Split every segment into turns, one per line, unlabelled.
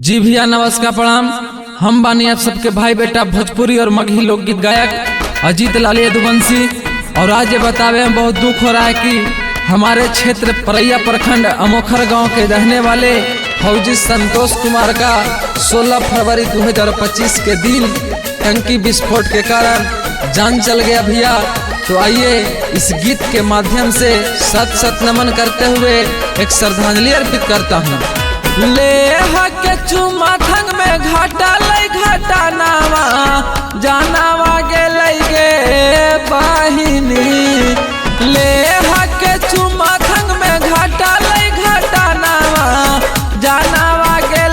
जी भैया नमस्कार प्रणाम। हम बानी आप सबके भाई बेटा भोजपुरी और मगही लोकगीत गायक अजीत लाल यदुवंशी। और आज ये बतावे में बहुत दुख हो रहा है कि हमारे क्षेत्र परैया प्रखंड अमोखर गांव के रहने वाले फौजी संतोष कुमार का 16 फरवरी 2025 के दिन टंकी विस्फोट के कारण जान चल गया भैया। तो आइए इस गीत के माध्यम से सत सत नमन करते हुए एक श्रद्धांजलि अर्पित करता हूँ। ले के चुमा थंग में घाटा लई घाटा नावा जानावा गे बाहिनी। ले के चुमा थंग में घाटा लई घाटा नावा जानावा गे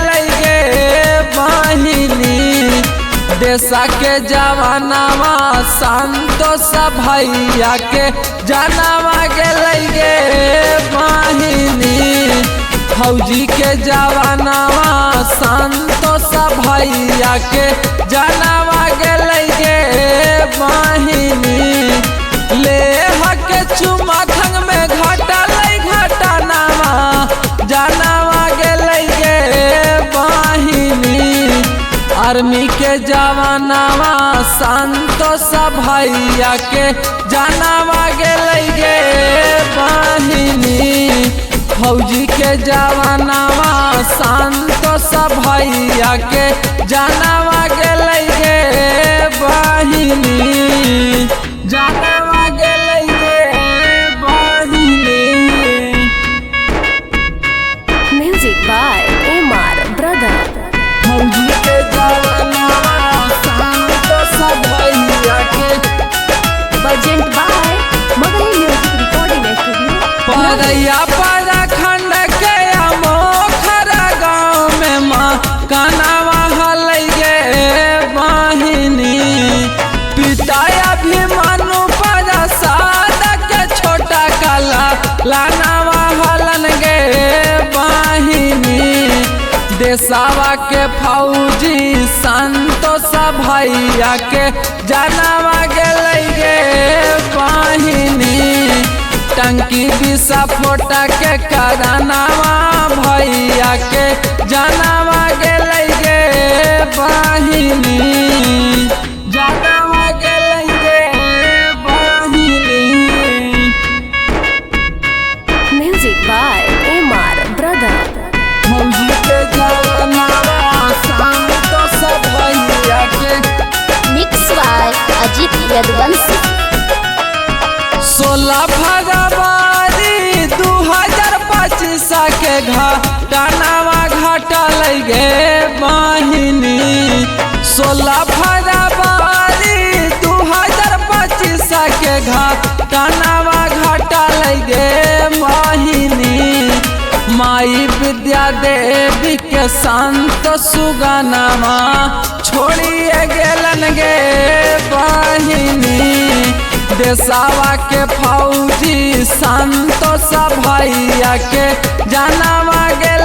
बाहिनी। देशा के जवानावा संतोष भैया के जानावा गे बाहिनी। फौजी के जवानावा संतोष भैया के जनावा गे बाहिनी। ले के चुमा थंग में घाटा लई घाटा नावा जनावा गे बाहिनी। आर्मी के जवानावा संतोष भैया के जनावा गे बाहिनी। फौजी के जवानावा संतोष भैया के जनावा गे बाहिनी। जनावा गे बाहिनी।
Music by MR brother.
फौजी के जवानावा संतोष भैया के
बजेंट by Magahi music recording studio
Paraiya प्रखंड के अमोखर गाँव में माँ कनावा हलैगे बाहिनी। पिता अभिमानु प्रसाद के छोटा कला लानावा हलन गे बाहिनी। देशवा के फौजी संतोष भैया के जनावा गे बाहिनी। टंकी विस्फोट के करनावा भैया के जनावा गे बाहिनी। जनावा गे बाहिनी।
Music by MR brother.
फौजी के जवानावा संतोष भैया के
मिक्स बाय अजीत यदुवंशी।
16 फरवरी 2025 के घटनावा घटा लगे बाहिनी। 16 फरवरी 2025 के घटनावा घटा लगे बाहिनी। माई विद्या देवी के संत सुगनावा छोड़िए गेलन गे बाहिनी। देशवा के फौजी संतोष भैया के जनावा गे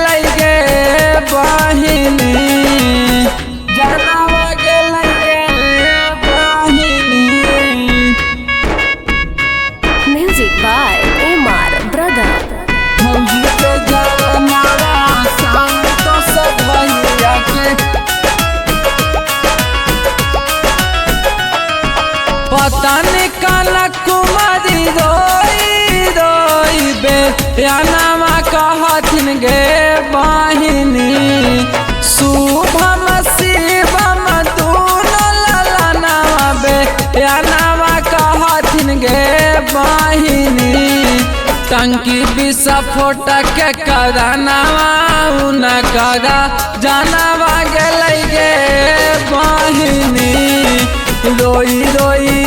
बाहिनी। जनावा गे बाहिनी।
Music by MR brother.
फौजी के जनावा संतोष भैया के पता नहीं काला कुमारी रोई रोई बे यानामा कहथिन गे बाहिनी। शुभम शिवम दोनों ललनावा बे यानामा कहथिन गे बाहिनी। टंकी विस्फोट के करनावा उनकरा जनावा गे बाहिनी। रोई रोई